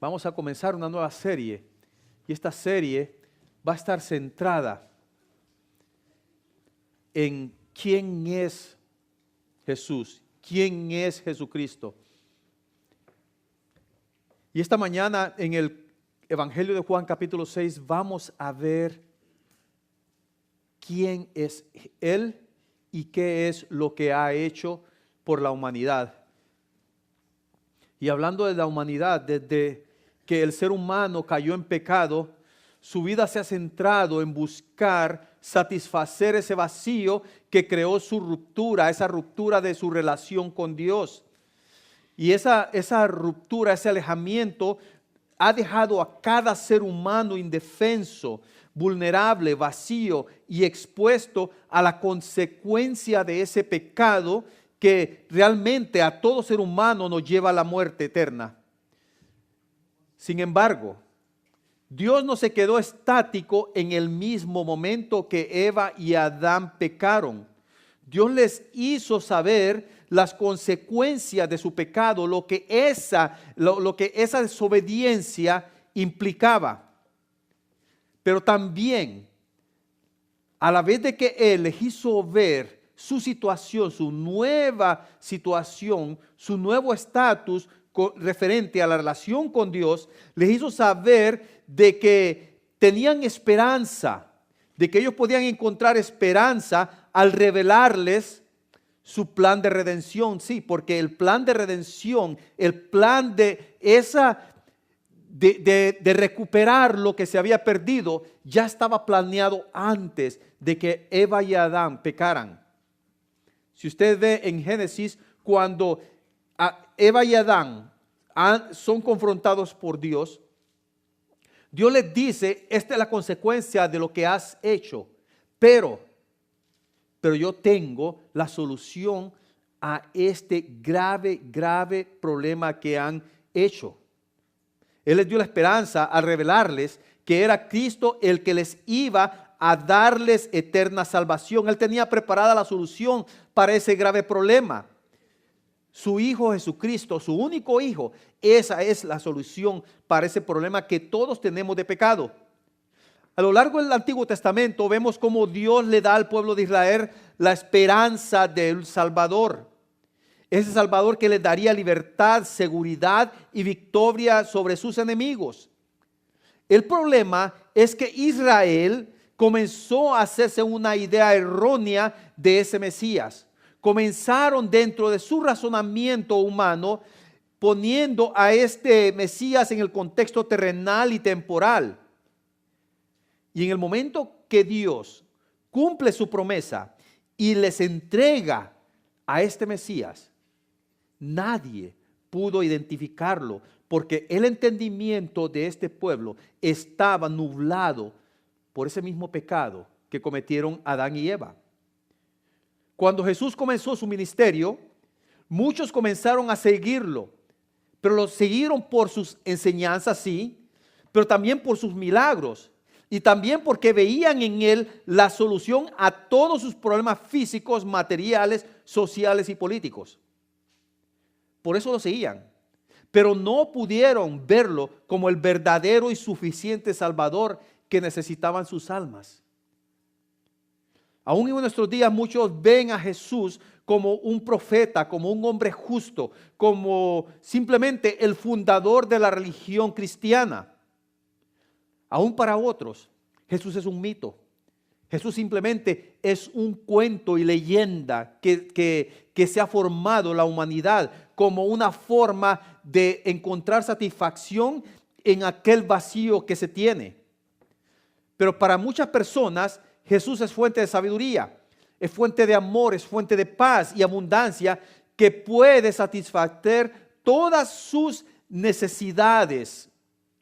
Vamos a comenzar una nueva serie y esta serie va a estar centrada en quién es Jesús, quién es Jesucristo. Y esta mañana en el Evangelio de Juan capítulo 6 vamos a ver quién es Él y qué es lo que ha hecho por la humanidad. Y hablando de la humanidad, desde que el ser humano cayó en pecado, su vida se ha centrado en buscar satisfacer ese vacío que creó su ruptura, esa ruptura de su relación con Dios. Y esa ruptura, ese alejamiento ha dejado a cada ser humano indefenso, vulnerable, vacío y expuesto a la consecuencia de ese pecado que realmente a todo ser humano nos lleva a la muerte eterna. Sin embargo, Dios no se quedó estático en el mismo momento que Eva y Adán pecaron. Dios les hizo saber las consecuencias de su pecado, lo que esa desobediencia implicaba. Pero también, a la vez de que Él les hizo ver su situación, su nueva situación, su nuevo estatus referente a la relación con Dios, les hizo saber de que tenían esperanza, de que ellos podían encontrar esperanza al revelarles su plan de redención. Sí, porque el plan de redención, el plan de recuperar lo que se había perdido, ya estaba planeado antes de que Eva y Adán pecaran. Si usted ve en Génesis, cuando Eva y Adán son confrontados por Dios, Dios les dice, esta es la consecuencia de lo que has hecho, pero yo tengo la solución a este grave problema que han hecho. Él les dio la esperanza al revelarles que era Cristo el que les iba a darles eterna salvación. Él tenía preparada la solución para ese grave problema. Su Hijo Jesucristo, su único Hijo, esa es la solución para ese problema que todos tenemos de pecado. A lo largo del Antiguo Testamento vemos cómo Dios le da al pueblo de Israel la esperanza del Salvador. Ese Salvador que les daría libertad, seguridad y victoria sobre sus enemigos. El problema es que Israel comenzó a hacerse una idea errónea de ese Mesías. Comenzaron dentro de su razonamiento humano poniendo a este Mesías en el contexto terrenal y temporal. Y en el momento que Dios cumple su promesa y les entrega a este Mesías, nadie pudo identificarlo porque el entendimiento de este pueblo estaba nublado por ese mismo pecado que cometieron Adán y Eva. Cuando Jesús comenzó su ministerio, muchos comenzaron a seguirlo, pero lo siguieron por sus enseñanzas, sí, pero también por sus milagros y también porque veían en él la solución a todos sus problemas físicos, materiales, sociales y políticos. Por eso lo seguían, pero no pudieron verlo como el verdadero y suficiente Salvador que necesitaban sus almas. Aún en nuestros días muchos ven a Jesús como un profeta, como un hombre justo, como simplemente el fundador de la religión cristiana. Aún para otros, Jesús es un mito. Jesús simplemente es un cuento y leyenda que se ha formado la humanidad como una forma de encontrar satisfacción en aquel vacío que se tiene. Pero para muchas personas, Jesús es fuente de sabiduría, es fuente de amor, es fuente de paz y abundancia que puede satisfacer todas sus necesidades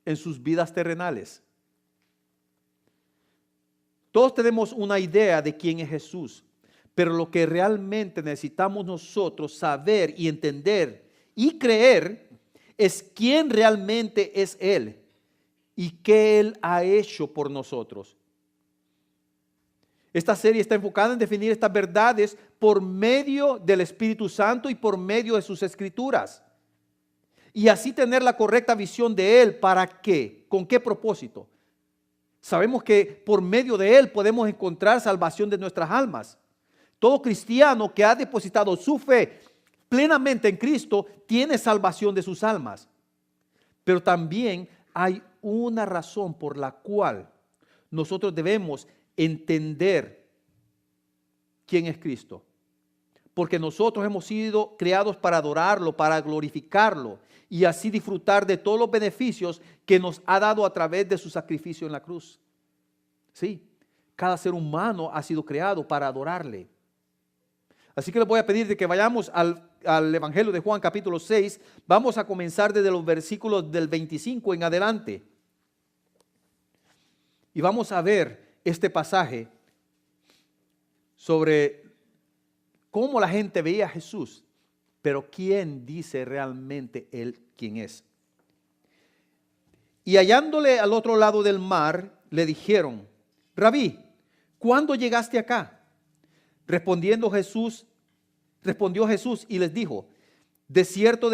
en sus vidas terrenales. Todos tenemos una idea de quién es Jesús, pero lo que realmente necesitamos nosotros saber y entender y creer es quién realmente es Él y qué Él ha hecho por nosotros. Esta serie está enfocada en definir estas verdades por medio del Espíritu Santo y por medio de sus escrituras. y así tener la correcta visión de Él. ¿Para qué? ¿Con qué propósito? Sabemos que por medio de Él podemos encontrar salvación de nuestras almas. Todo cristiano que ha depositado su fe plenamente en Cristo tiene salvación de sus almas. Pero también hay una razón por la cual nosotros debemos entender quién es Cristo. Porque nosotros hemos sido creados para adorarlo, para glorificarlo y así disfrutar de todos los beneficios que nos ha dado a través de su sacrificio en la cruz. Sí, cada ser humano ha sido creado para adorarle. Así que les voy a pedir de que vayamos al Evangelio de Juan capítulo 6. Vamos a comenzar desde los versículos del 25 en adelante. Y vamos a ver este pasaje sobre cómo la gente veía a Jesús, pero quién dice realmente Él quién es. Y hallándole al otro lado del mar, le dijeron: Rabí, ¿cuándo llegaste acá? Respondió Jesús y les dijo: de cierto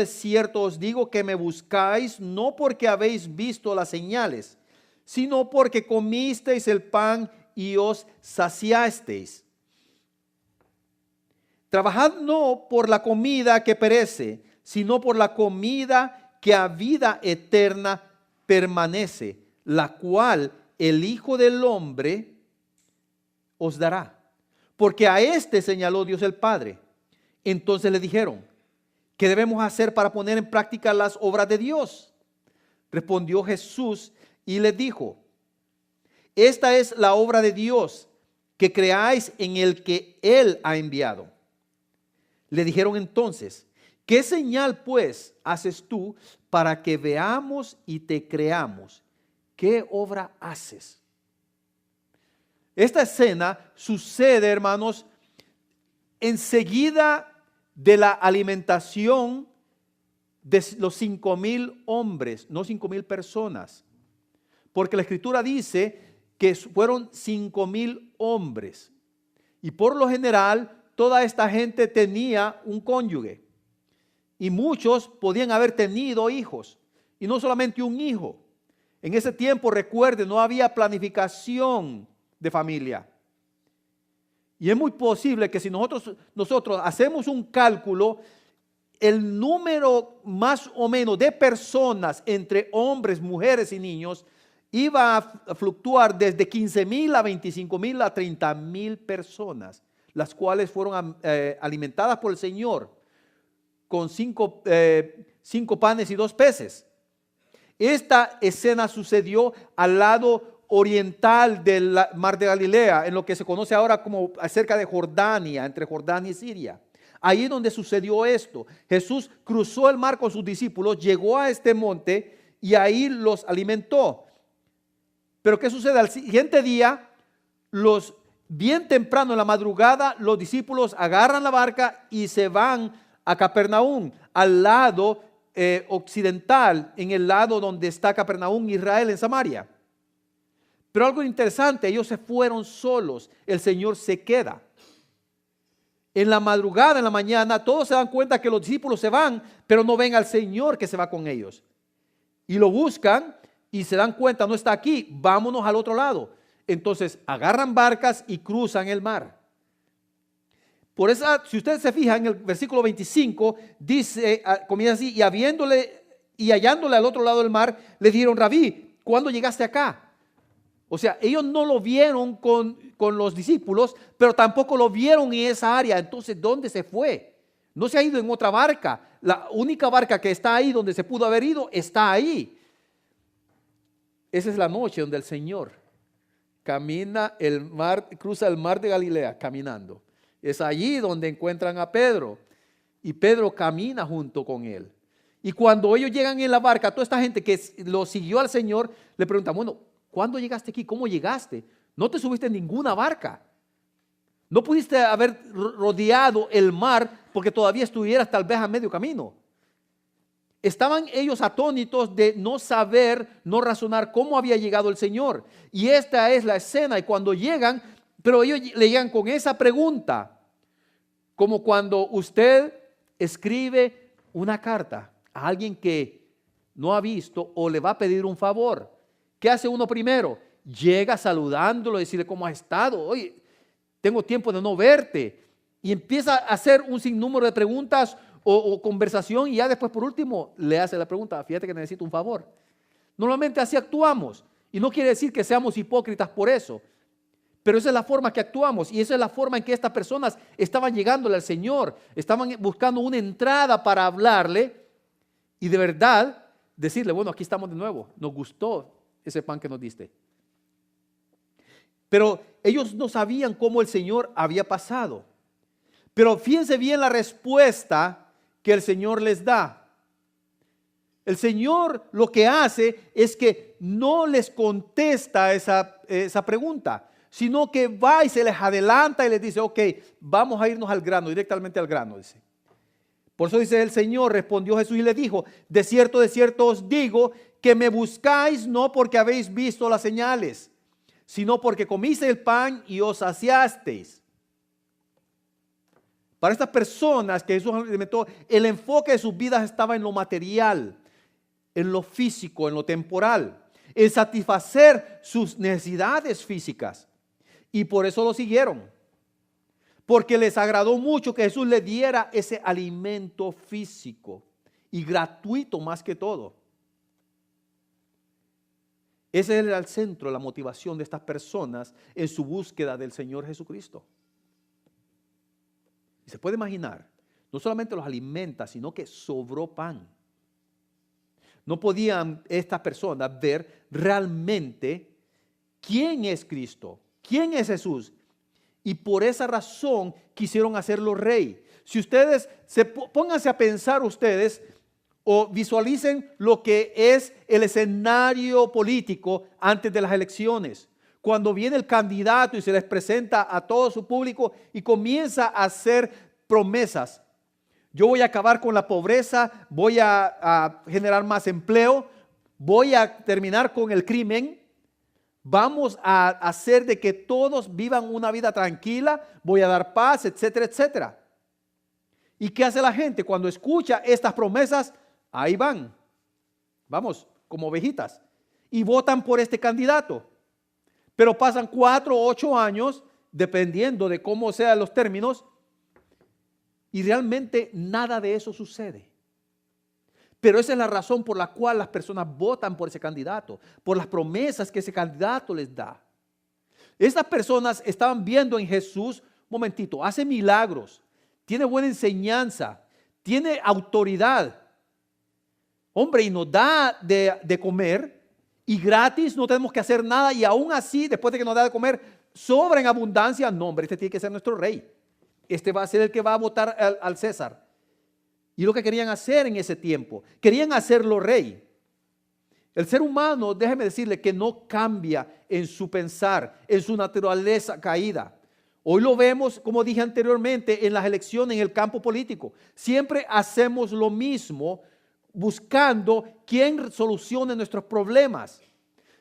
os digo que me buscáis no porque habéis visto las señales, sino porque comisteis el pan y os saciasteis. Trabajad no por la comida que perece, sino por la comida que a vida eterna permanece, la cual el Hijo del Hombre os dará. Porque a este señaló Dios el Padre. Entonces le dijeron: ¿qué debemos hacer para poner en práctica las obras de Dios? Respondió Jesús y les dijo: esta es la obra de Dios, que creáis en el que Él ha enviado. Le dijeron entonces: ¿qué señal pues haces tú para que veamos y te creamos? ¿Qué obra haces? Esta escena sucede, hermanos, enseguida de la alimentación de los 5,000 hombres, no 5,000 personas. Porque la Escritura dice que fueron 5,000 hombres. Y por lo general, toda esta gente tenía un cónyuge. Y muchos podían haber tenido hijos. Y no solamente un hijo. En ese tiempo, recuerden, no había planificación de familia. Y es muy posible que si nosotros hacemos un cálculo, el número más o menos de personas entre hombres, mujeres y niños iba a fluctuar desde 15,000 a 25,000 a 30,000 personas, las cuales fueron alimentadas por el Señor con 5 panes y 2 peces. Esta escena sucedió al lado oriental del mar de Galilea, en lo que se conoce ahora como cerca de Jordania, entre Jordania y Siria. Ahí es donde sucedió esto. Jesús cruzó el mar con sus discípulos, llegó a este monte y ahí los alimentó. Pero ¿qué sucede? Al siguiente día, bien temprano en la madrugada, los discípulos agarran la barca y se van a Capernaum, al lado occidental, en el lado donde está Capernaum, Israel, en Samaria. Pero algo interesante, ellos se fueron solos, el Señor se queda. En la madrugada, en la mañana, todos se dan cuenta que los discípulos se van, pero no ven al Señor que se va con ellos. Y lo buscan y se dan cuenta, no está aquí, vámonos al otro lado. Entonces agarran barcas y cruzan el mar. Por eso, si ustedes se fijan, en el versículo 25, dice, comienza así: y hallándole al otro lado del mar, le dijeron: Rabí, ¿cuándo llegaste acá? O sea, ellos no lo vieron con los discípulos, pero tampoco lo vieron en esa área. Entonces, ¿dónde se fue? No se ha ido en otra barca. La única barca que está ahí, donde se pudo haber ido, está ahí. Esa es la noche donde el Señor camina el mar, cruza el mar de Galilea caminando. Es allí donde encuentran a Pedro. Y Pedro camina junto con él. Y cuando ellos llegan en la barca, toda esta gente que lo siguió al Señor, le preguntan: bueno, ¿cuándo llegaste aquí? ¿Cómo llegaste? No te subiste en ninguna barca. No pudiste haber rodeado el mar porque todavía estuvieras tal vez a medio camino. Estaban ellos atónitos de no saber, no razonar cómo había llegado el Señor. Y esta es la escena. Y cuando llegan, pero ellos le llegan con esa pregunta, como cuando usted escribe una carta a alguien que no ha visto o le va a pedir un favor, ¿qué hace uno primero? Llega saludándolo, decirle cómo has estado. Oye, tengo tiempo de no verte. Y empieza a hacer un sinnúmero de preguntas o conversación y ya después por último le hace la pregunta, fíjate que necesito un favor. Normalmente así actuamos y no quiere decir que seamos hipócritas por eso, pero esa es la forma que actuamos y esa es la forma en que estas personas estaban llegándole al Señor, estaban buscando una entrada para hablarle y de verdad decirle, bueno, aquí estamos de nuevo, nos gustó ese pan que nos diste. Pero ellos no sabían cómo el Señor había pasado. Pero fíjense bien la respuesta que el Señor les da. El Señor lo que hace es que no les contesta esa pregunta, sino que va y se les adelanta y les dice, ok, vamos a irnos al grano, directamente al grano, dice. Por eso dice el Señor, respondió Jesús y le dijo, de cierto os digo, que me buscáis no porque habéis visto las señales, sino porque comisteis el pan y os saciasteis. Para estas personas que Jesús alimentó, el enfoque de sus vidas estaba en lo material, en lo físico, en lo temporal, en satisfacer sus necesidades físicas. Y por eso lo siguieron, porque les agradó mucho que Jesús les diera ese alimento físico y gratuito más que todo. Ese era el centro, la motivación de estas personas en su búsqueda del Señor Jesucristo. Y se puede imaginar, no solamente los alimenta, sino que sobró pan. No podían estas personas ver realmente quién es Cristo, quién es Jesús. Y por esa razón quisieron hacerlo rey. Si ustedes, pónganse a pensar ustedes o visualicen lo que es el escenario político antes de las elecciones. Cuando viene el candidato y se les presenta a todo su público y comienza a hacer promesas. Yo voy a acabar con la pobreza, voy a generar más empleo, voy a terminar con el crimen, vamos a hacer de que todos vivan una vida tranquila, voy a dar paz, etcétera, etcétera. ¿Y qué hace la gente cuando escucha estas promesas? Ahí van, vamos, como ovejitas, y votan por este candidato. Pero pasan 4 o 8 años, dependiendo de cómo sean los términos, y realmente nada de eso sucede. Pero esa es la razón por la cual las personas votan por ese candidato, por las promesas que ese candidato les da. Estas personas estaban viendo en Jesús, un momentito, hace milagros, tiene buena enseñanza, tiene autoridad. Hombre, y nos da de comer y gratis, no tenemos que hacer nada y aún así, después de que nos da de comer, sobra en abundancia. No, hombre, este tiene que ser nuestro rey. Este va a ser el que va a votar al César. Y lo que querían hacer en ese tiempo, querían hacerlo rey. El ser humano, déjeme decirle que no cambia en su pensar, en su naturaleza caída. Hoy lo vemos, como dije anteriormente, en las elecciones, en el campo político. Siempre hacemos lo mismo, buscando quién solucione nuestros problemas,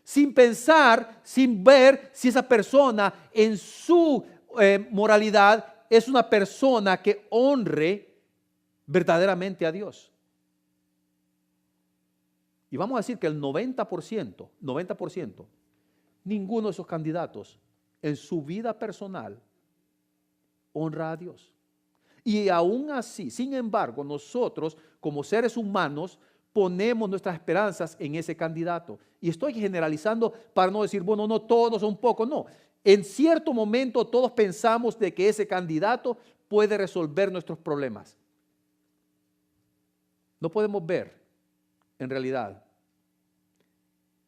sin pensar, sin ver si esa persona en su moralidad es una persona que honre verdaderamente a Dios. Y vamos a decir que el 90%, ninguno de esos candidatos en su vida personal honra a Dios. Y aún así, sin embargo, nosotros como seres humanos ponemos nuestras esperanzas en ese candidato. Y estoy generalizando para no decir, bueno, no todos, un poco, no. En cierto momento todos pensamos de que ese candidato puede resolver nuestros problemas. No podemos ver, en realidad,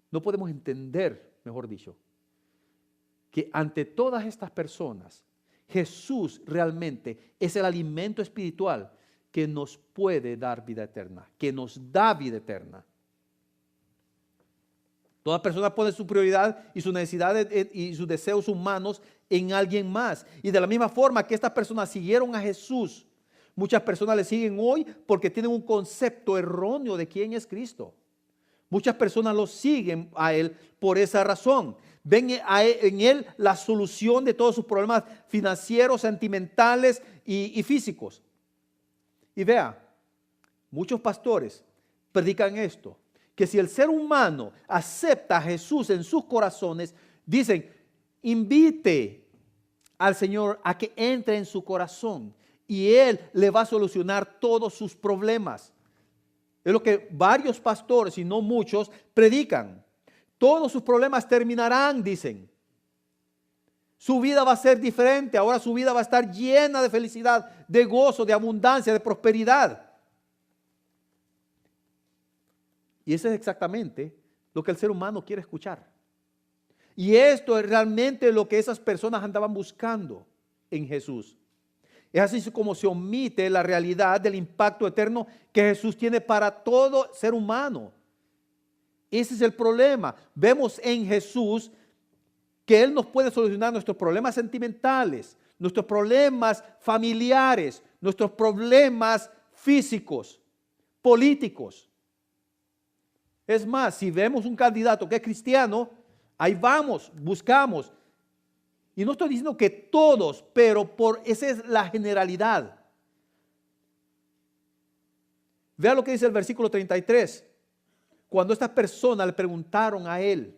no podemos entender, mejor dicho, que ante todas estas personas, Jesús realmente es el alimento espiritual que nos puede dar vida eterna, que nos da vida eterna. Toda persona pone su prioridad y sus necesidades y sus deseos humanos en alguien más. Y de la misma forma que estas personas siguieron a Jesús, muchas personas le siguen hoy porque tienen un concepto erróneo de quién es Cristo. Muchas personas lo siguen a Él por esa razón. Ven en Él la solución de todos sus problemas financieros, sentimentales y físicos. Y vea, muchos pastores predican esto, que si el ser humano acepta a Jesús en sus corazones, dicen, invite al Señor a que entre en su corazón y Él le va a solucionar todos sus problemas. Es lo que varios pastores, y no muchos, predican. Todos sus problemas terminarán, dicen. Su vida va a ser diferente, ahora su vida va a estar llena de felicidad, de gozo, de abundancia, de prosperidad. Y eso es exactamente lo que el ser humano quiere escuchar. Y esto es realmente lo que esas personas andaban buscando en Jesús. Es así como se omite la realidad del impacto eterno que Jesús tiene para todo ser humano. Ese es el problema. Vemos en Jesús que Él nos puede solucionar nuestros problemas sentimentales, nuestros problemas familiares, nuestros problemas físicos, políticos. Es más, si vemos un candidato que es cristiano, ahí vamos, buscamos. Y no estoy diciendo que todos, pero esa es la generalidad. Vea lo que dice el versículo 33. Cuando estas personas le preguntaron a Él,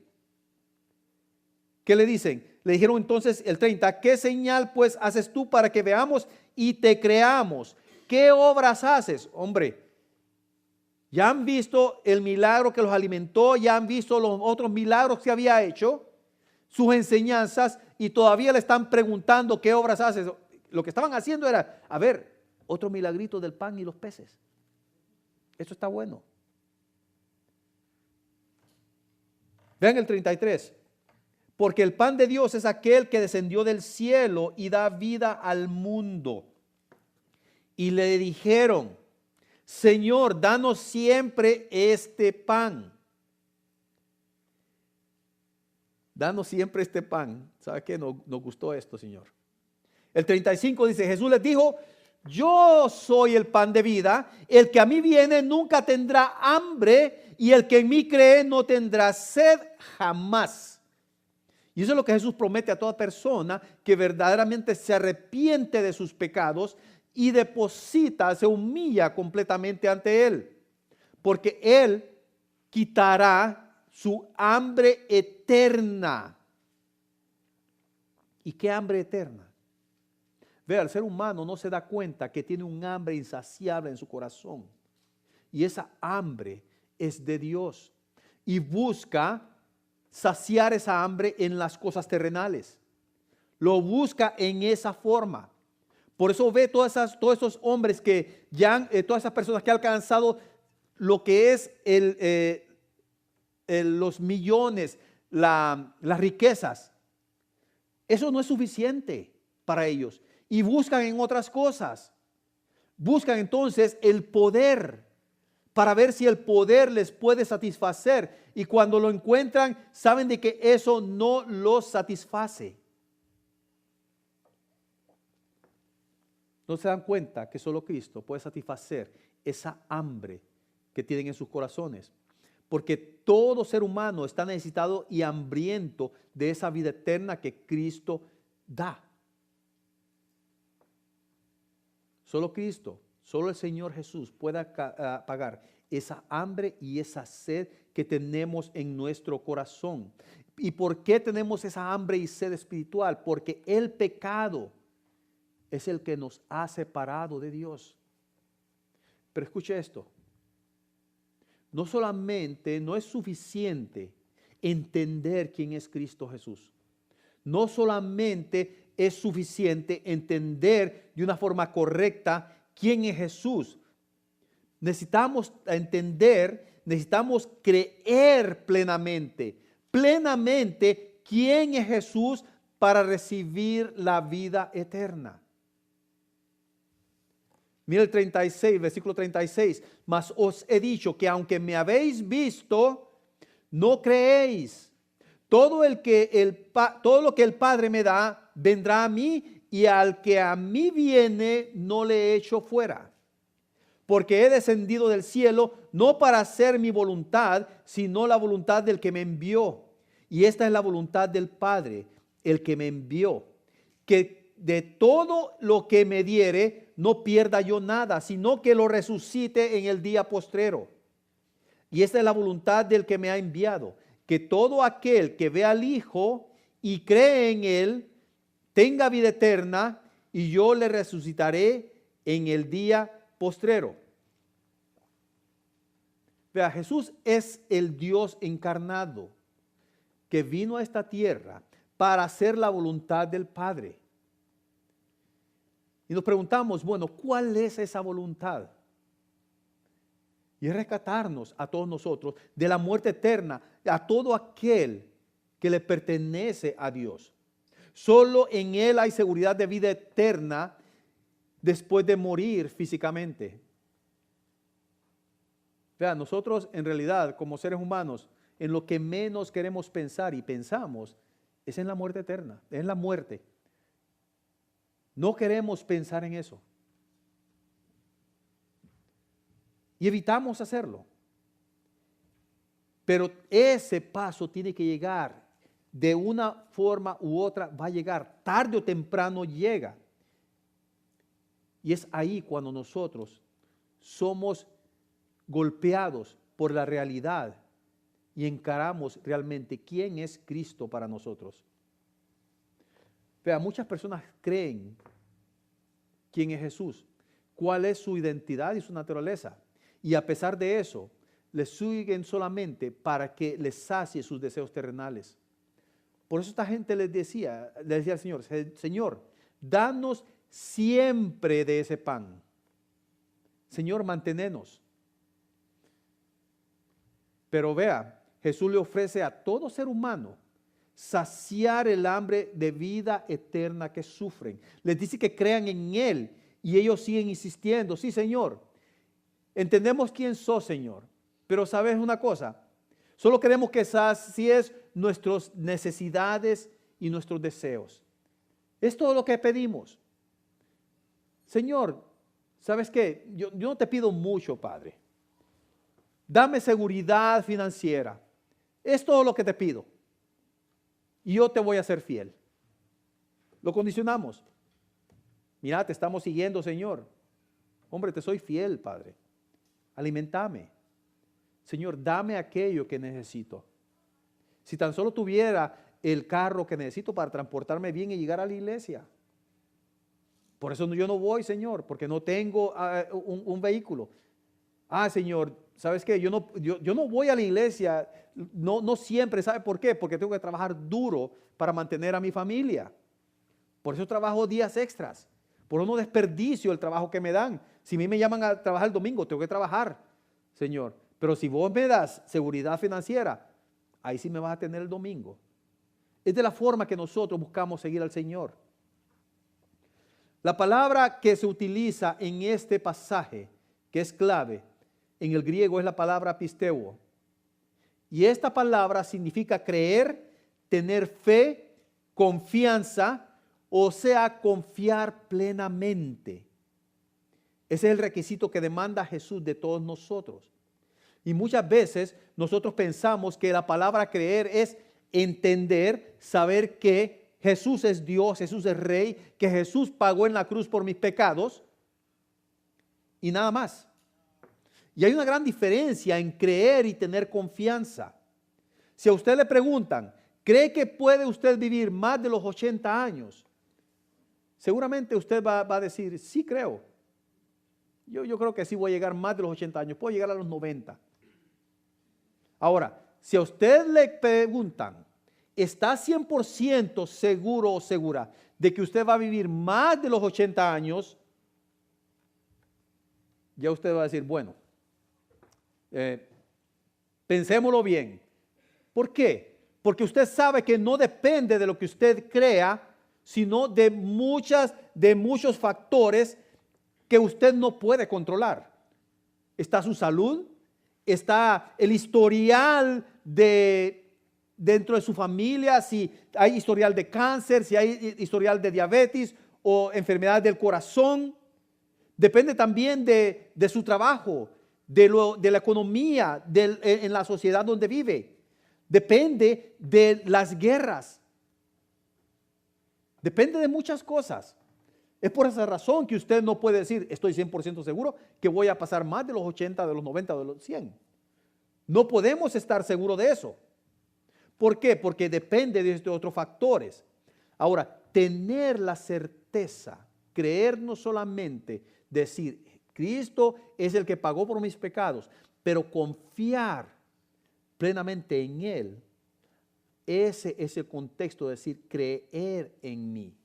¿qué le dicen? Le dijeron entonces el 30, ¿qué señal pues haces tú para que veamos y te creamos? ¿Qué obras haces? Hombre, ya han visto el milagro que los alimentó, ya han visto los otros milagros que había hecho, sus enseñanzas, y todavía le están preguntando qué obras haces. Lo que estaban haciendo era, a ver, otro milagrito del pan y los peces. Eso está bueno. Vean el 33. Porque el pan de Dios es aquel que descendió del cielo y da vida al mundo. Y le dijeron, Señor, danos siempre este pan. Danos siempre este pan. ¿Sabe qué? Nos gustó esto, Señor. El 35 dice, Jesús les dijo, yo soy el pan de vida. El que a mí viene nunca tendrá hambre y el que en mí cree no tendrá sed jamás. Y eso es lo que Jesús promete a toda persona que verdaderamente se arrepiente de sus pecados y deposita, se humilla completamente ante Él. Porque Él quitará su hambre eterna. ¿Y qué hambre eterna? Vea, el ser humano no se da cuenta que tiene un hambre insaciable en su corazón. Y esa hambre es de Dios. Y busca saciar esa hambre en las cosas terrenales. Lo busca en esa forma. Por eso ve todos esos hombres que ya, todas esas personas que han alcanzado lo que es los millones, las riquezas. Eso no es suficiente para ellos. Y buscan en otras cosas. Buscan entonces el poder para ver si el poder les puede satisfacer. Y cuando lo encuentran, saben de que eso no los satisface. No se dan cuenta que solo Cristo puede satisfacer esa hambre que tienen en sus corazones. Porque todo ser humano está necesitado y hambriento de esa vida eterna que Cristo da. Solo Cristo, solo el Señor Jesús puede pagar esa hambre y esa sed que tenemos en nuestro corazón. ¿Y por qué tenemos esa hambre y sed espiritual? Porque el pecado es el que nos ha separado de Dios. Pero escuche esto. No solamente, no es suficiente entender quién es Cristo Jesús. No solamente es suficiente entender de una forma correcta quién es Jesús. Necesitamos entender, necesitamos creer plenamente quién es Jesús para recibir la vida eterna. Mira el 36, versículo 36. Mas os he dicho que aunque me habéis visto, no creéis. Todo lo que el Padre me da, vendrá a mí, y al que a mí viene, no le echo fuera. Porque he descendido del cielo, no para hacer mi voluntad, sino la voluntad del que me envió. Y esta es la voluntad del Padre, el que me envió, que de todo lo que me diere, no pierda yo nada, sino que lo resucite en el día postrero. Y esta es la voluntad del que me ha enviado, que todo aquel que ve al Hijo y cree en Él, tenga vida eterna, y yo le resucitaré en el día postrero. Vea, Jesús es el Dios encarnado que vino a esta tierra para hacer la voluntad del Padre. Y nos preguntamos, bueno, ¿cuál es esa voluntad? Y es rescatarnos a todos nosotros de la muerte eterna, a todo aquel que le pertenece a Dios. Solo en Él hay seguridad de vida eterna después de morir físicamente. Vean, nosotros en realidad como seres humanos, en lo que menos queremos pensar y pensamos es en la muerte eterna, en la muerte. No queremos pensar en eso. Y evitamos hacerlo. Pero ese paso tiene que llegar de una forma u otra, va a llegar, tarde o temprano llega. Y es ahí cuando nosotros somos golpeados por la realidad y encaramos realmente quién es Cristo para nosotros. Vea, muchas personas creen quién es Jesús, cuál es su identidad y su naturaleza. Y a pesar de eso, le siguen solamente para que les sacie sus deseos terrenales. Por eso esta gente le decía al Señor, Señor, danos siempre de ese pan. Señor, manténenos. Pero vea, Jesús le ofrece a todo ser humano saciar el hambre de vida eterna que sufren. Les dice que crean en Él y ellos siguen insistiendo. Sí, Señor, entendemos quién sos, Señor, pero ¿sabes una cosa? Solo queremos que sacies nuestras necesidades y nuestros deseos. Es todo lo que pedimos. Señor, ¿sabes qué? Yo no te pido mucho, Padre. Dame seguridad financiera. Es todo lo que te pido. Y yo te voy a ser fiel. Lo condicionamos. Mira, te estamos siguiendo, Señor. Hombre, te soy fiel, Padre. Alimentame. Señor, dame aquello que necesito. Si tan solo tuviera el carro que necesito para transportarme bien y llegar a la iglesia. Por eso yo no voy, Señor, porque no tengo un vehículo. Señor, ¿sabes qué? Yo no voy a la iglesia, no siempre. ¿Sabe por qué? Porque tengo que trabajar duro para mantener a mi familia. Por eso trabajo días extras. Por eso no desperdicio el trabajo que me dan. Si a mí me llaman a trabajar el domingo, tengo que trabajar, Señor. Pero si vos me das seguridad financiera, ahí sí me vas a tener el domingo. Es de la forma que nosotros buscamos seguir al Señor. La palabra que se utiliza en este pasaje, que es clave, en el griego es la palabra pisteuo. Y esta palabra significa creer, tener fe, confianza, o sea, confiar plenamente. Ese es el requisito que demanda Jesús de todos nosotros. Y muchas veces nosotros pensamos que la palabra creer es entender, saber que Jesús es Dios, Jesús es Rey, que Jesús pagó en la cruz por mis pecados y nada más. Y hay una gran diferencia en creer y tener confianza. Si a usted le preguntan, ¿cree que puede usted vivir más de los 80 años? Seguramente usted va a decir, sí creo. Yo creo que sí voy a llegar más de los 80 años, puedo llegar a los 90. Ahora, si a usted le preguntan, ¿está 100% seguro o segura de que usted va a vivir más de los 80 años? Ya usted va a decir, bueno, pensémoslo bien. ¿Por qué? Porque usted sabe que no depende de lo que usted crea, sino de muchos factores que usted no puede controlar. Está su salud, está el historial dentro de su familia, si hay historial de cáncer, si hay historial de diabetes o enfermedad del corazón. Depende también de su trabajo, de la economía, en la sociedad donde vive. Depende de las guerras. Depende de muchas cosas. Es por esa razón que usted no puede decir, estoy 100% seguro que voy a pasar más de los 80, de los 90, de los 100. No podemos estar seguros de eso. ¿Por qué? Porque depende de otros factores. Ahora, tener la certeza, creer no solamente, decir, Cristo es el que pagó por mis pecados, pero confiar plenamente en Él, ese es el contexto de decir, creer en mí.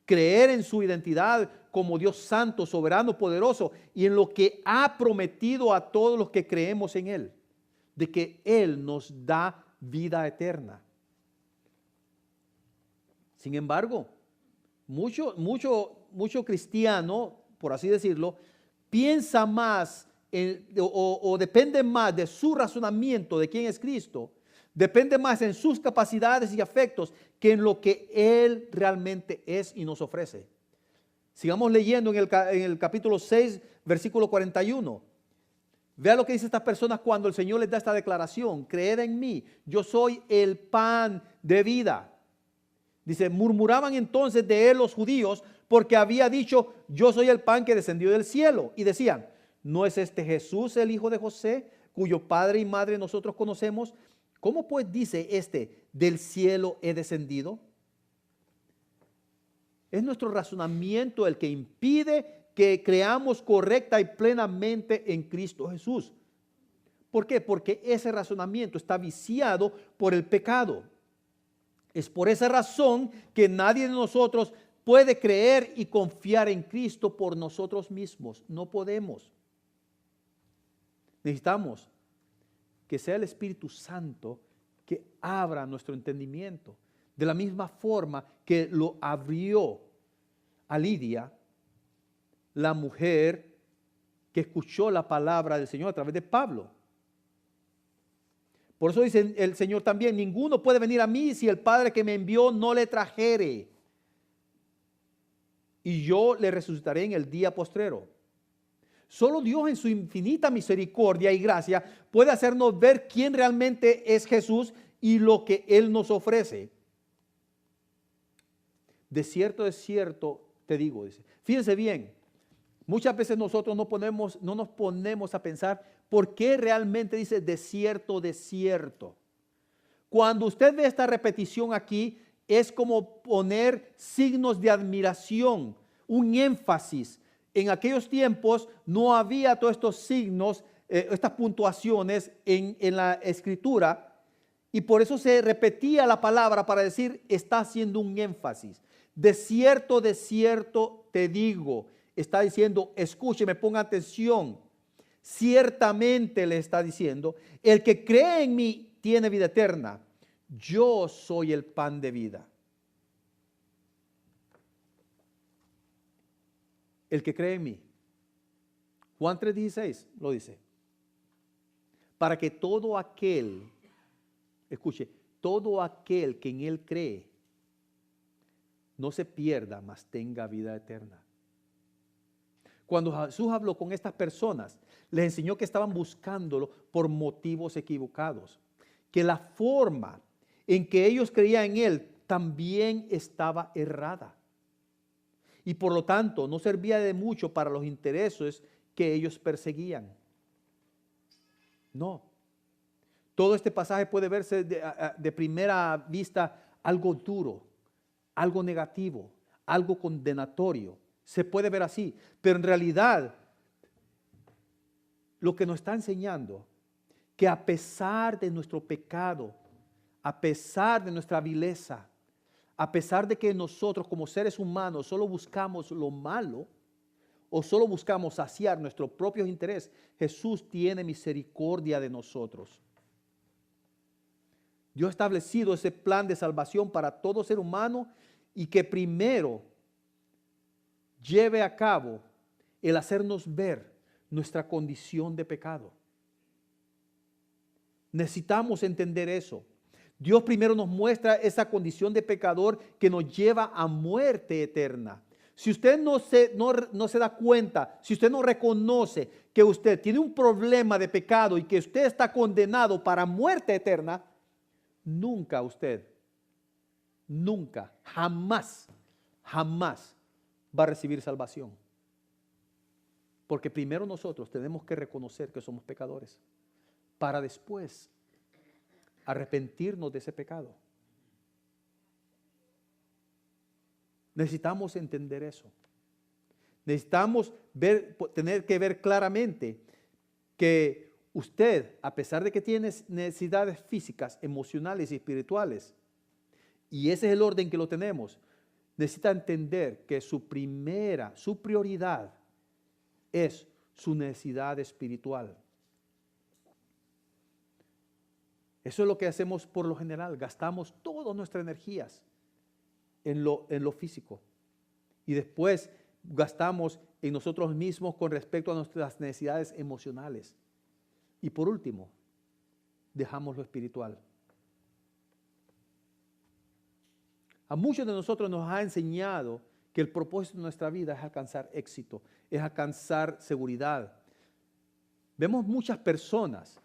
Creer en su identidad como Dios santo, soberano, poderoso y en lo que ha prometido a todos los que creemos en Él, de que Él nos da vida eterna. Sin embargo, mucho cristiano, por así decirlo, piensa más o depende más de su razonamiento de quién es Cristo, depende más en sus capacidades y afectos que en lo que Él realmente es y nos ofrece. Sigamos leyendo en el capítulo 6, versículo 41. Vea lo que dice estas personas cuando el Señor les da esta declaración. Creed en mí, yo soy el pan de vida. Dice, murmuraban entonces de Él los judíos porque había dicho, yo soy el pan que descendió del cielo. Y decían, ¿no es este Jesús el hijo de José, cuyo padre y madre nosotros conocemos? ¿Cómo pues dice del cielo he descendido? Es nuestro razonamiento el que impide que creamos correcta y plenamente en Cristo Jesús. ¿Por qué? Porque ese razonamiento está viciado por el pecado. Es por esa razón que nadie de nosotros puede creer y confiar en Cristo por nosotros mismos. No podemos. Necesitamos que sea el Espíritu Santo que abra nuestro entendimiento. De la misma forma que lo abrió a Lidia, la mujer que escuchó la palabra del Señor a través de Pablo. Por eso dice el Señor también, ninguno puede venir a mí si el Padre que me envió no le trajere. Y yo le resucitaré en el día postrero. Solo Dios en su infinita misericordia y gracia puede hacernos ver quién realmente es Jesús y lo que Él nos ofrece. De cierto te digo, dice. Fíjense bien, muchas veces nosotros no nos ponemos a pensar por qué realmente dice de cierto. Cuando usted ve esta repetición aquí, es como poner signos de admiración, un énfasis. En aquellos tiempos no había todos estos signos, estas puntuaciones en la escritura, y por eso se repetía la palabra para decir, está haciendo un énfasis. De cierto te digo, está diciendo, escúcheme, ponga atención. Ciertamente le está diciendo, el que cree en mí tiene vida eterna. Yo soy el pan de vida. El que cree en mí. Juan 3:16 lo dice. Para que todo aquel, escuche, todo aquel que en Él cree, no se pierda, mas tenga vida eterna. Cuando Jesús habló con estas personas, les enseñó que estaban buscándolo por motivos equivocados, que la forma en que ellos creían en Él también estaba errada. Y por lo tanto no servía de mucho para los intereses que ellos perseguían. No. Todo este pasaje puede verse de primera vista algo duro, algo negativo, algo condenatorio. Se puede ver así, pero en realidad lo que nos está enseñando, que a pesar de nuestro pecado, a pesar de nuestra vileza, a pesar de que nosotros como seres humanos solo buscamos lo malo o solo buscamos saciar nuestros propios intereses, Jesús tiene misericordia de nosotros. Dios ha establecido ese plan de salvación para todo ser humano y que primero lleve a cabo el hacernos ver nuestra condición de pecado. Necesitamos entender eso. Dios primero nos muestra esa condición de pecador que nos lleva a muerte eterna. Si usted no se da cuenta, si usted no reconoce que usted tiene un problema de pecado y que usted está condenado para muerte eterna, jamás va a recibir salvación. Porque primero nosotros tenemos que reconocer que somos pecadores. para después arrepentirnos de ese pecado. Necesitamos entender eso. Necesitamos tener que ver claramente que usted, a pesar de que tiene necesidades físicas, emocionales y espirituales, y ese es el orden que lo tenemos, necesita entender que su prioridad es su necesidad espiritual. Eso es lo que hacemos por lo general. Gastamos todas nuestras energías en lo físico. Y después gastamos en nosotros mismos con respecto a nuestras necesidades emocionales. Y por último, dejamos lo espiritual. A muchos de nosotros nos ha enseñado que el propósito de nuestra vida es alcanzar éxito, es alcanzar seguridad. Vemos muchas personas,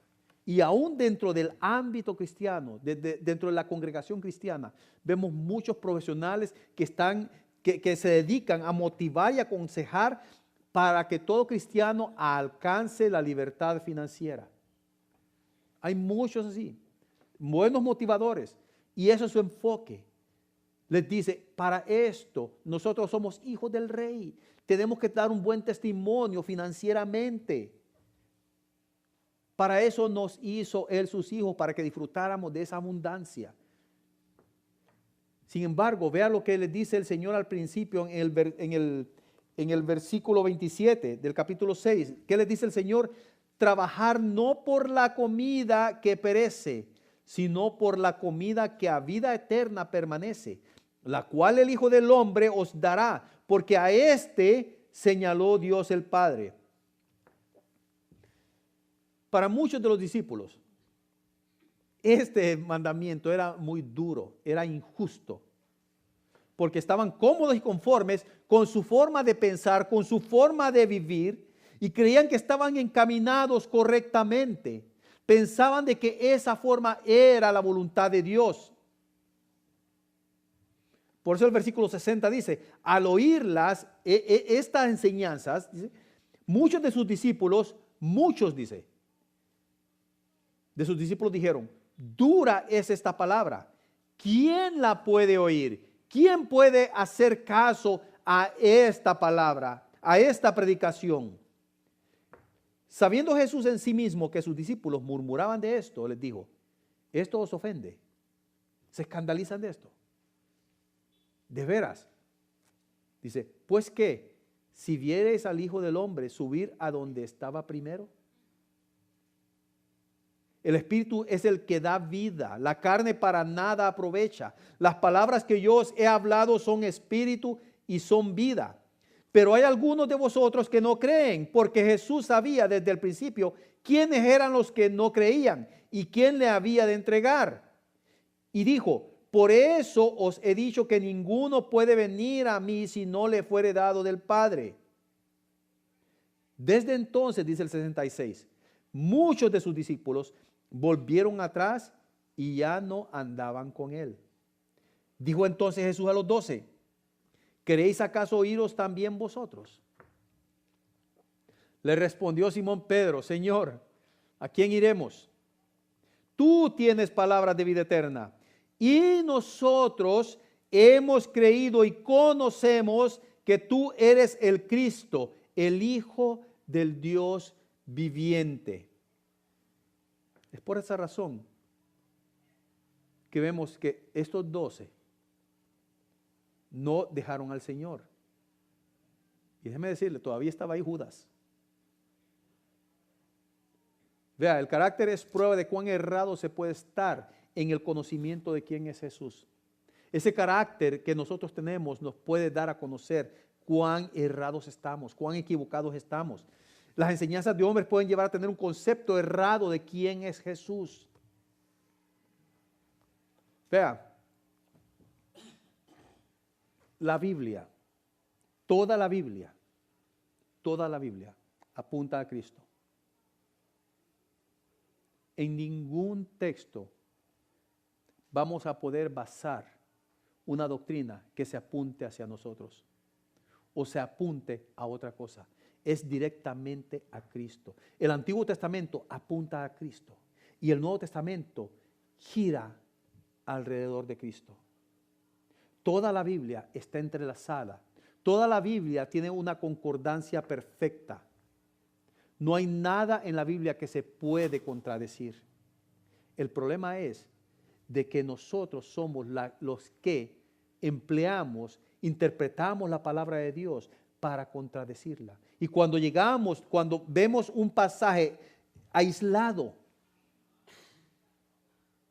y aún dentro del ámbito cristiano, dentro de la congregación cristiana, vemos muchos profesionales que se dedican a motivar y aconsejar para que todo cristiano alcance la libertad financiera. Hay muchos así, buenos motivadores, y eso es su enfoque. Les dice, para esto nosotros somos hijos del rey, tenemos que dar un buen testimonio financieramente. Para eso nos hizo Él sus hijos, para que disfrutáramos de esa abundancia. Sin embargo, vea lo que les dice el Señor al principio en el versículo 27 del capítulo 6. ¿Qué les dice el Señor? Trabajar no por la comida que perece, sino por la comida que a vida eterna permanece, la cual el Hijo del Hombre os dará, porque a éste señaló Dios el Padre. Para muchos de los discípulos, este mandamiento era muy duro, era injusto, porque estaban cómodos y conformes con su forma de pensar, con su forma de vivir, y creían que estaban encaminados correctamente. Pensaban de que esa forma era la voluntad de Dios. Por eso el versículo 60 dice, al oírlas, estas enseñanzas, dice, muchos de sus discípulos, de sus discípulos dijeron, dura es esta palabra, ¿quién la puede oír? ¿Quién puede hacer caso a esta palabra, a esta predicación? Sabiendo Jesús en sí mismo que sus discípulos murmuraban de esto, les dijo, esto os ofende, se escandalizan de esto. De veras, dice, pues qué, si viereis al Hijo del Hombre subir a donde estaba primero. El Espíritu es el que da vida, la carne para nada aprovecha. Las palabras que yo os he hablado son espíritu y son vida. Pero hay algunos de vosotros que no creen, porque Jesús sabía desde el principio quiénes eran los que no creían y quién le había de entregar. Y dijo, por eso os he dicho que ninguno puede venir a mí si no le fuere dado del Padre. Desde entonces, dice el 66, muchos de sus discípulos volvieron atrás y ya no andaban con él. Dijo entonces Jesús a los 12, ¿queréis acaso iros también vosotros? Le respondió Simón Pedro, Señor, ¿a quién iremos? Tú tienes palabras de vida eterna, y nosotros hemos creído y conocemos que tú eres el Cristo, el Hijo del Dios viviente. Es por esa razón que vemos que estos 12 no dejaron al Señor. Y déjeme decirle, todavía estaba ahí Judas. Vea, el carácter es prueba de cuán errado se puede estar en el conocimiento de quién es Jesús. Ese carácter que nosotros tenemos nos puede dar a conocer cuán errados estamos, cuán equivocados estamos. Las enseñanzas de hombres pueden llevar a tener un concepto errado de quién es Jesús. Vea, la Biblia, toda la Biblia apunta a Cristo. En ningún texto vamos a poder basar una doctrina que se apunte hacia nosotros o se apunte a otra cosa. Es directamente a Cristo. El Antiguo Testamento apunta a Cristo. y el Nuevo Testamento gira alrededor de Cristo. Toda la Biblia está entrelazada. Toda la Biblia tiene una concordancia perfecta. No hay nada en la Biblia que se puede contradecir. El problema es de que nosotros somos los que empleamos, interpretamos la palabra de Dios para contradecirla. Y cuando vemos un pasaje aislado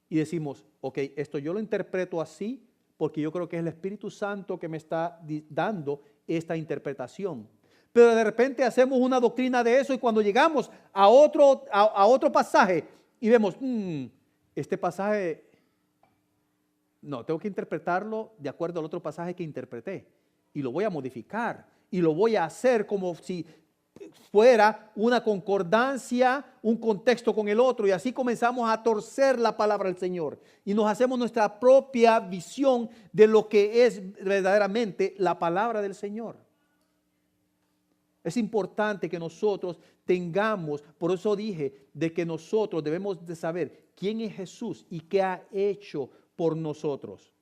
y decimos, ok, esto yo lo interpreto así porque yo creo que es el Espíritu Santo que me está dando esta interpretación. Pero de repente hacemos una doctrina de eso y cuando llegamos a otro pasaje y vemos, este pasaje, no, tengo que interpretarlo de acuerdo al otro pasaje que interpreté y lo voy a modificar y lo voy a hacer como si fuera una concordancia, un contexto con el otro, y así comenzamos a torcer la palabra del Señor y nos hacemos nuestra propia visión de lo que es verdaderamente la palabra del Señor. Es importante que nosotros tengamos, por eso dije, de que nosotros debemos de saber quién es Jesús y qué ha hecho por nosotros.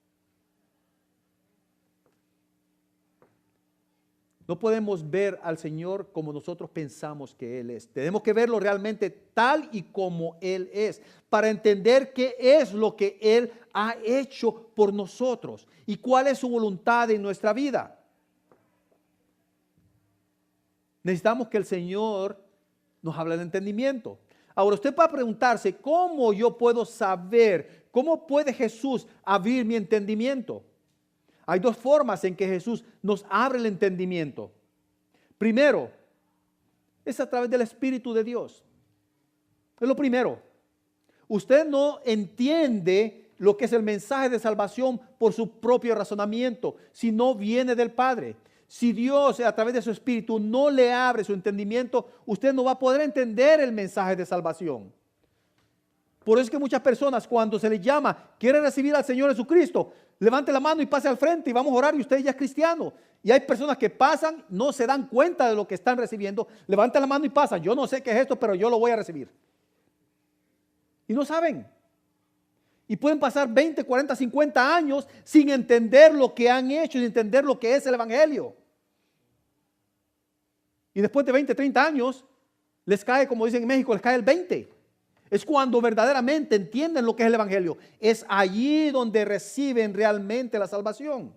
No podemos ver al Señor como nosotros pensamos que Él es. Tenemos que verlo realmente tal y como Él es, para entender qué es lo que Él ha hecho por nosotros y cuál es su voluntad en nuestra vida. Necesitamos que el Señor nos hable de entendimiento. Ahora usted puede preguntarse, ¿cómo yo puedo saber? ¿Cómo puede Jesús abrir mi entendimiento? Hay dos formas en que Jesús nos abre el entendimiento. Primero, es a través del Espíritu de Dios. Es lo primero. Usted no entiende lo que es el mensaje de salvación por su propio razonamiento, si no viene del Padre. Si Dios a través de su Espíritu no le abre su entendimiento, usted no va a poder entender el mensaje de salvación. Por eso es que muchas personas cuando se les llama, quieren recibir al Señor Jesucristo, levante la mano y pase al frente y vamos a orar y usted ya es cristiano. Y hay personas que pasan, no se dan cuenta de lo que están recibiendo, levantan la mano y pasan. Yo no sé qué es esto, pero yo lo voy a recibir. Y no saben. Y pueden pasar 20, 40, 50 años sin entender lo que han hecho, sin entender lo que es el Evangelio. Y después de 20, 30 años, les cae, como dicen en México, les cae el 20. Es cuando verdaderamente entienden lo que es el Evangelio. Es allí donde reciben realmente la salvación.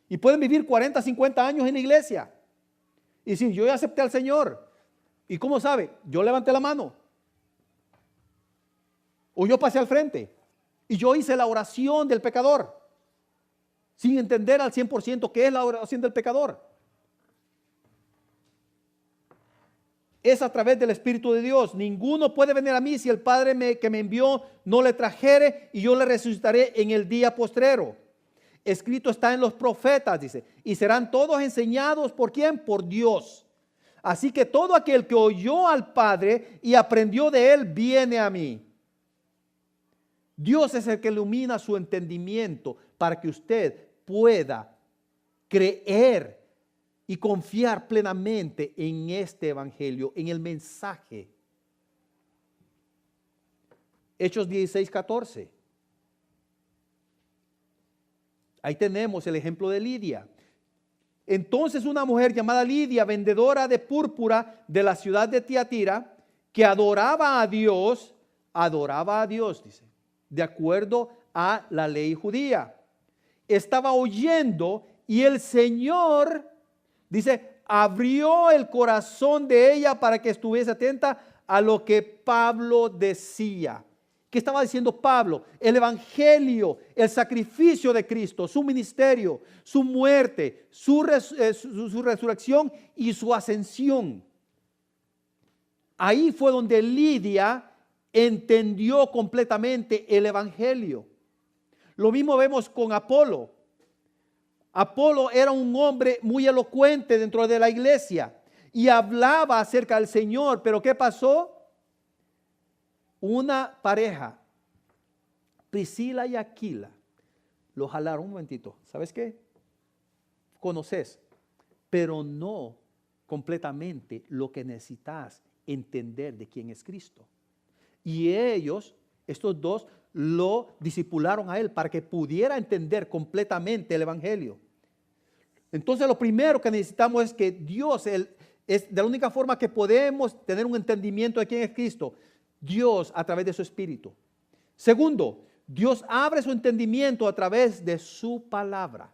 Y pueden vivir 40, 50 años en la iglesia. Y decir, yo ya acepté al Señor. ¿Y cómo sabe? Yo levanté la mano. O yo pasé al frente. Y yo hice la oración del pecador. Sin entender al 100% qué es la oración del pecador. Es a través del Espíritu de Dios. Ninguno puede venir a mí si el Padre que me envió no le trajere, y yo le resucitaré en el día postrero. Escrito está en los profetas, dice, y serán todos enseñados ¿por quién? Por Dios. Así que todo aquel que oyó al Padre y aprendió de él viene a mí. Dios es el que ilumina su entendimiento para que usted pueda creer y confiar plenamente en este evangelio, en el mensaje. Hechos 16, 14. Ahí tenemos el ejemplo de Lidia. Entonces una mujer llamada Lidia, vendedora de púrpura de la ciudad de Tiatira, que adoraba a Dios, dice, de acuerdo a la ley judía. Estaba oyendo y el Señor, dice, abrió el corazón de ella para que estuviese atenta a lo que Pablo decía. ¿Qué estaba diciendo Pablo? El evangelio, el sacrificio de Cristo, su ministerio, su muerte, su resurrección y su ascensión. Ahí fue donde Lidia entendió completamente el evangelio. Lo mismo vemos con Apolo. Apolo era un hombre muy elocuente dentro de la iglesia y hablaba acerca del Señor, pero ¿qué pasó? Una pareja, Priscila y Aquila, lo jalaron un momentito. ¿Sabes qué? Conoces, pero no completamente lo que necesitas entender de quién es Cristo. Y ellos, estos dos, lo discipularon a él para que pudiera entender completamente el evangelio. Entonces lo primero que necesitamos es que Dios, es de la única forma que podemos tener un entendimiento de quién es Cristo, Dios a través de su Espíritu. Segundo, Dios abre su entendimiento a través de su palabra.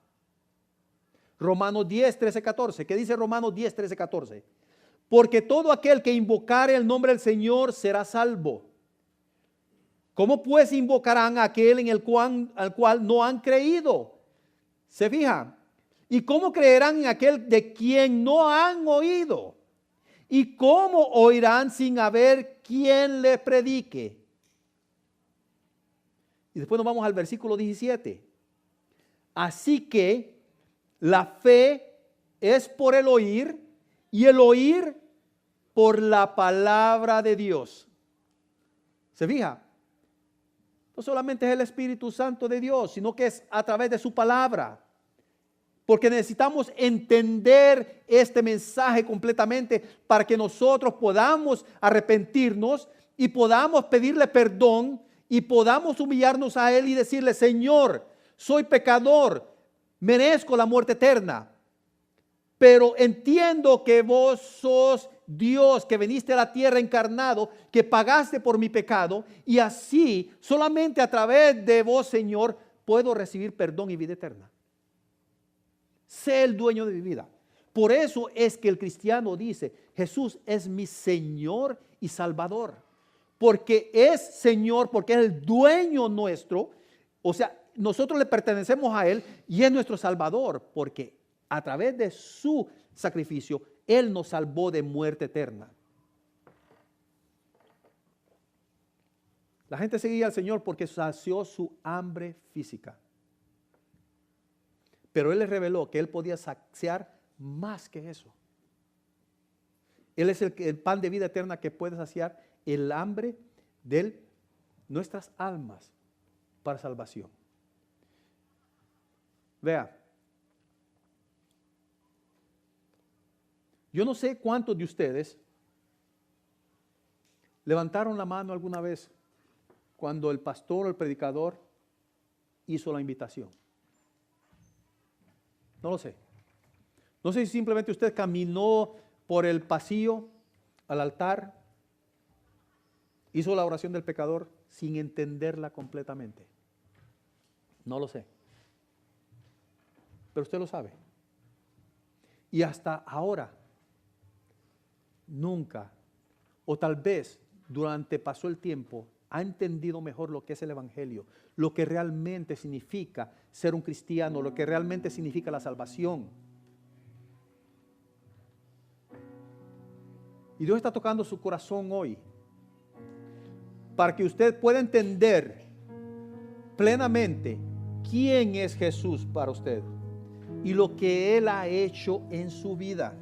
Romanos 10, 13, 14. ¿Qué dice Romanos 10, 13, 14? Porque todo aquel que invocare el nombre del Señor será salvo. ¿Cómo pues invocarán a aquel al cual no han creído? ¿Se fijan? ¿Y cómo creerán en aquel de quien no han oído? ¿Y cómo oirán sin haber quien les predique? Y después nos vamos al versículo 17. Así que la fe es por el oír y el oír por la palabra de Dios. ¿Se fija? No solamente es el Espíritu Santo de Dios, sino que es a través de su palabra. Porque necesitamos entender este mensaje completamente para que nosotros podamos arrepentirnos y podamos pedirle perdón y podamos humillarnos a Él y decirle: Señor, soy pecador, merezco la muerte eterna, pero entiendo que vos sos Dios, que viniste a la tierra encarnado, que pagaste por mi pecado, y así solamente a través de vos, Señor, puedo recibir perdón y vida eterna. Sé el dueño de mi vida. Por eso es que el cristiano dice: Jesús es mi Señor y Salvador. Porque es Señor, porque es el dueño nuestro. O sea, nosotros le pertenecemos a Él y es nuestro Salvador, porque a través de su sacrificio Él nos salvó de muerte eterna. La gente seguía al Señor porque sació su hambre física. Pero Él les reveló que Él podía saciar más que eso. Él es el pan de vida eterna que puede saciar el hambre de nuestras almas para salvación. Vea, yo no sé cuántos de ustedes levantaron la mano alguna vez cuando el pastor o el predicador hizo la invitación. No lo sé. No sé si simplemente usted caminó por el pasillo al altar, hizo la oración del pecador sin entenderla completamente. No lo sé. Pero usted lo sabe. Y hasta ahora, nunca, o tal vez durante pasó el tiempo, ha entendido mejor lo que es el Evangelio, lo que realmente significa ser un cristiano, lo que realmente significa la salvación. Y Dios está tocando su corazón hoy para que usted pueda entender plenamente quién es Jesús para usted y lo que Él ha hecho en su vida.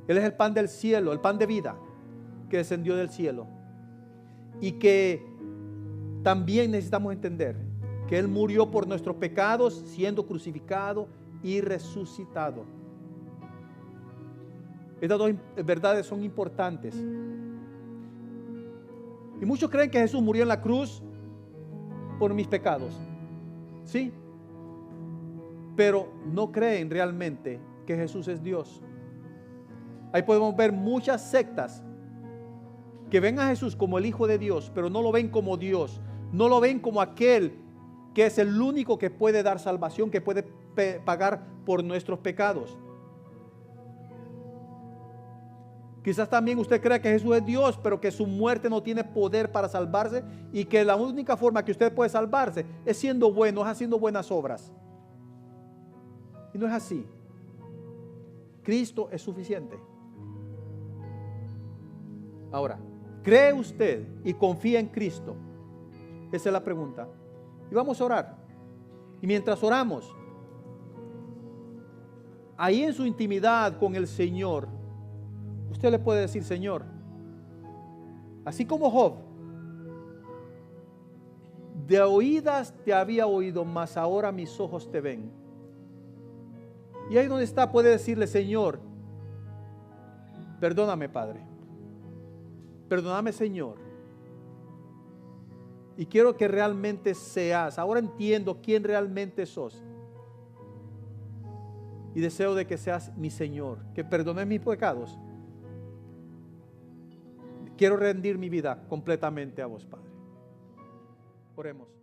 Él es el pan del cielo, el pan de vida que descendió del cielo. Y que también necesitamos entender que Él murió por nuestros pecados, siendo crucificado y resucitado. Estas dos verdades son importantes. Y muchos creen que Jesús murió en la cruz por mis pecados. Sí. Pero no creen realmente que Jesús es Dios. Ahí podemos ver muchas sectas que ven a Jesús como el Hijo de Dios, pero no lo ven como Dios. No lo ven como aquel que es el único que puede dar salvación, que puede pagar por nuestros pecados. Quizás también usted crea que Jesús es Dios, pero que su muerte no tiene poder para salvarse y que la única forma que usted puede salvarse es siendo bueno, es haciendo buenas obras. Y no es así. Cristo es suficiente. Ahora, ¿cree usted y confía en Cristo? Esa es la pregunta. Y vamos a orar. Y mientras oramos, ahí en su intimidad con el Señor, usted le puede decir: Señor, así como Job, de oídas te había oído, mas ahora mis ojos te ven. Y ahí donde está puede decirle: Señor, perdóname, Padre. Perdóname, Señor. Y quiero que realmente seas. Ahora entiendo quién realmente sos. Y deseo de que seas mi Señor, que perdones mis pecados. Quiero rendir mi vida completamente a vos, Padre. Oremos.